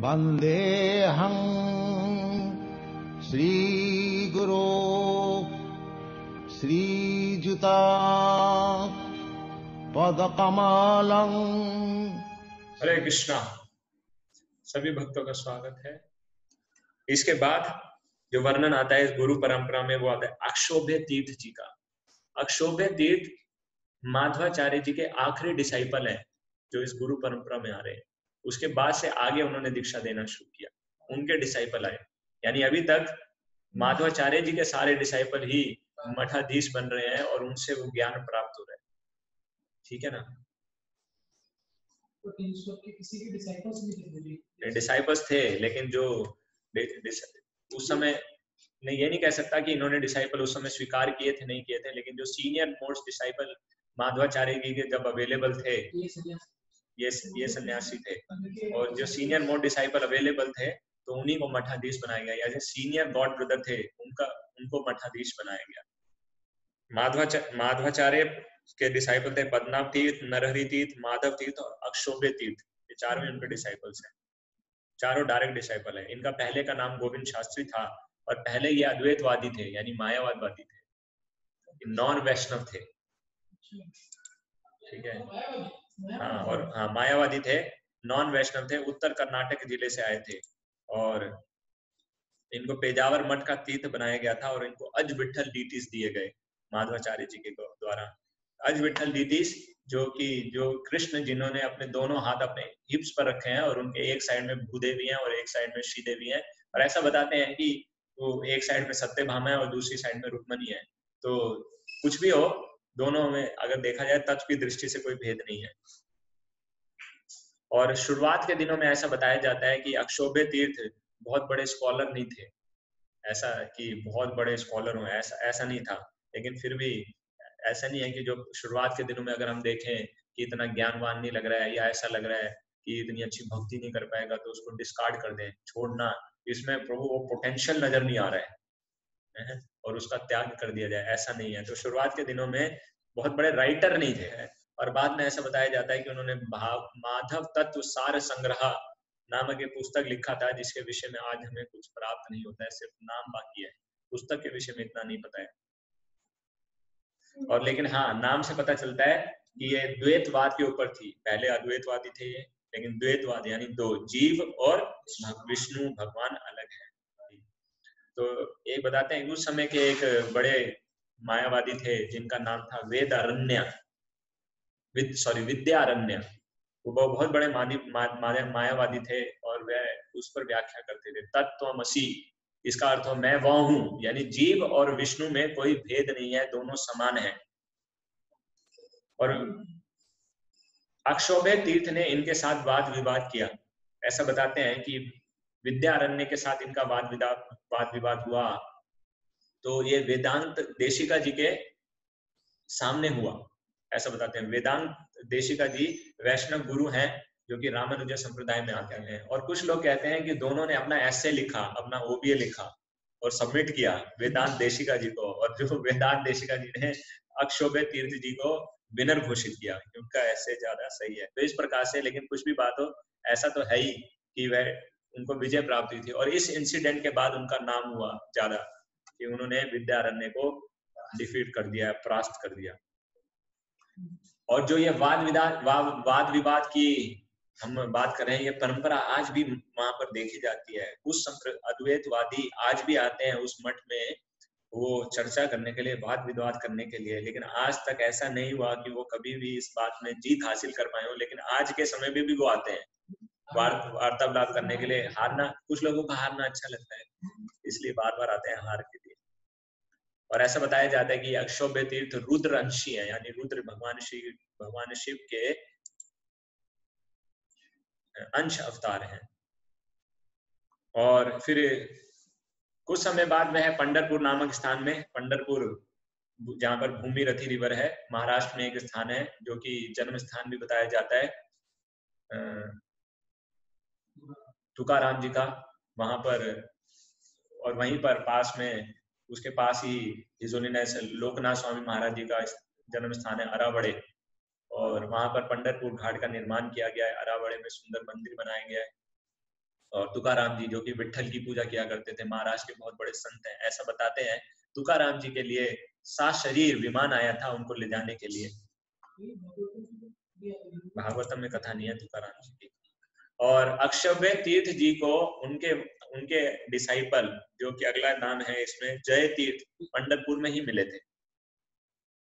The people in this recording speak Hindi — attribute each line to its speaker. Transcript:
Speaker 1: वन्देऽहं श्रीगुरो श्रीयुता पदकमलं।
Speaker 2: हरे कृष्णा। सभी भक्तों का स्वागत है। इसके बाद जो वर्णन आता है इस गुरु परंपरा में, वो आता है अक्षोभ्य तीर्थ जी का। अक्षोभ्य तीर्थ माधवाचार्य जी के आखिरी डिसाइपल हैं जो इस गुरु परंपरा में आ रहे हैं। उसके बाद से आगे उन्होंने दीक्षा देना शुरू किया, उनके डिसाइपल आए। यानी अभी तक माधवाचार्य जी के सारे डिसाइपल ही मठाधीश बन रहे हैं और उनसे वो ज्ञान प्राप्त हो रहा है। ठीक है ना?
Speaker 3: तो किसी के
Speaker 2: डिसाइपल्स थे, लेकिन जो उस समय मैं ये नहीं कह सकता कि इन्होंने डिसाइपल उस समय स्वीकार किए थे, नहीं किए थे, लेकिन जो सीनियर मोस्ट डिसाइपल माधवाचार्य जी के जब अवेलेबल थे, ये सन्यासी थे, और जो सीनियर मोस्ट डिसाइपल अवेलेबल थे तो उन्हीं को मठाधीश बनाया गया। या जो सीनियर गॉड ब्रदर थे उनको मठाधीश बनाया गया। माधवाचार्य के डिसाइपल थे पद्मनाभ तीर्थ, नरहरि तीर्थ, माधव तीर्थ और अक्षोभ्य तीर्थ। ये चारों ही उनके डिसाइपल्स हैं, चारों डायरेक्ट डिसाइपल हैं। इनका पहले का नाम गोविंद शास्त्री था और पहले ये अद्वैतवादी थे, यानी मायावादी थे, नॉन वैष्णव थे। ठीक है? हाँ, और हाँ, मायावादी थे, नॉन वैष्णव थे, उत्तर कर्नाटक जिले से आए थे और इनको पेजावर मठ का तीर्थ बनाया गया था और इनको अज विठल डीटीज दिए गए माधवाचार्य जी के द्वारा। अज विठल डीटीज जो कृष्ण जिन्होंने अपने दोनों हाथ अपने हिप्स पर रखे हैं और उनके एक साइड में भूदेवी हैं और एक साइड में श्रीदेवी हैं, और ऐसा बताते हैं कि वो एक साइड में सत्यभामा है और दूसरी साइड में रुक्मणी है। तो कुछ भी हो, दोनों में अगर देखा जाए तत्व की दृष्टि से कोई भेद नहीं है। और शुरुआत के दिनों में ऐसा बताया जाता है कि अक्षोभ्य तीर्थ बहुत बड़े स्कॉलर नहीं थे, ऐसा कि बहुत बड़े स्कॉलर हो, ऐसा नहीं था। लेकिन फिर भी ऐसा नहीं है कि जो शुरुआत के दिनों में अगर हम देखें कि इतना ज्ञानवान नहीं लग रहा है या ऐसा लग रहा है कि इतनी अच्छी भक्ति नहीं कर पाएगा तो उसको डिस्कार्ड कर दें, छोड़ना, इसमें प्रभु वो पोटेंशियल नजर नहीं आ रहा है और उसका त्याग कर दिया जाए, ऐसा नहीं है। तो शुरुआत के दिनों में बहुत बड़े राइटर नहीं थे, और बाद में ऐसा बताया जाता है कि उन्होंने माधव तत्व सार संग्रह नामक एक पुस्तक लिखा था, जिसके विषय में आज हमें कुछ प्राप्त नहीं होता है, सिर्फ नाम बाकी है। पुस्तक के विषय में इतना नहीं पता है, और लेकिन हाँ, नाम से पता चलता है कि ये द्वैतवाद के ऊपर थी। पहले अद्वैतवादी थे ये, लेकिन द्वैतवाद यानी दो, जीव और विष्णु भगवान अलग है। तो ये बताते हैं उस समय के एक बड़े मायावादी थे जिनका नाम था विद्यारण्य। वो बहुत बड़े मायावादी थे और वे उस पर व्याख्या करते थे तत्त्वमसि। इसका अर्थ हो मैं वह हूं, यानी जीव और विष्णु में कोई भेद नहीं है, दोनों समान है। और अक्षोभ्य तीर्थ ने इनके साथ वाद विवाद किया। ऐसा बताते हैं कि विद्यारण्य के साथ इनका वाद विवाद हुआ तो ये वेदांत देशिका जी के सामने हुआ, ऐसा बताते हैं। वेदांत देशिका जी वैष्णव गुरु हैं जो कि रामानुज संप्रदाय में आते हैं, और कुछ लोग कहते हैं कि दोनों ने अपना एसे लिखा, अपना ओबीए लिखा और सबमिट किया वेदांत देशिका जी को, और जो वेदांत देशिका जी ने अक्षोभ्य तीर्थ जी को विनर घोषित किया, उनका ऐसे ज्यादा सही है। तो इस प्रकार से, लेकिन कुछ भी बात हो, ऐसा तो है ही कि वह उनको विजय प्राप्त हुई थी, और इस इंसिडेंट के बाद उनका नाम हुआ ज्यादा कि उन्होंने विद्यारण्य को डिफीट कर दिया, परास्त कर दिया। और जो ये वाद विवाद की हम बात कर रहे हैं, ये परंपरा आज भी वहां पर देखी जाती है। उस अद्वैतवादी आज भी आते हैं उस मठ में, वो चर्चा करने के लिए, वाद विवाद करने के लिए, लेकिन आज तक ऐसा नहीं हुआ कि वो कभी भी इस बात में जीत हासिल कर पाए हो। लेकिन आज के समय में भी वो आते हैं वार्तालाप करने के लिए। हारना, कुछ लोगों का हारना अच्छा लगता है, इसलिए बार बार आते हैं हार के लिए। और ऐसा बताया जाता है कि अक्षोभ्य तीर्थ रुद्र अंशी है, यानी रुद्र भगवान शिव के अंश अवतार हैं। और फिर कुछ समय बाद वह पंढरपुर नामक स्थान में, पंढरपुर जहाँ पर भूमि रथी रिवर है, महाराष्ट्र में एक स्थान है जो कि जन्म स्थान भी बताया जाता है तुकाराम जी का, वहां पर। और वहीं पर पास में, उसके पास ही हिज होलीनेस लोकनाथ स्वामी महाराज जी का जन्म स्थान है अरावड़े, और वहां पर पंढरपुर घाट का निर्माण किया गया है। अरावड़े में सुंदर मंदिर बनाया गया है। और तुकाराम जी जो कि विट्ठल की पूजा किया करते थे, महाराष्ट्र के बहुत बड़े संत हैं, ऐसा बताते हैं तुकाराम जी के लिए सशरीर विमान आया था उनको ले जाने के लिए। भागवतम में कथा नहीं है तुकाराम जी की। और अक्षव्य तीर्थ जी को उनके उनके डिसाइपल जो कि अगला नाम है इसमें जय तीर्थ पंढरपुर में ही मिले थे।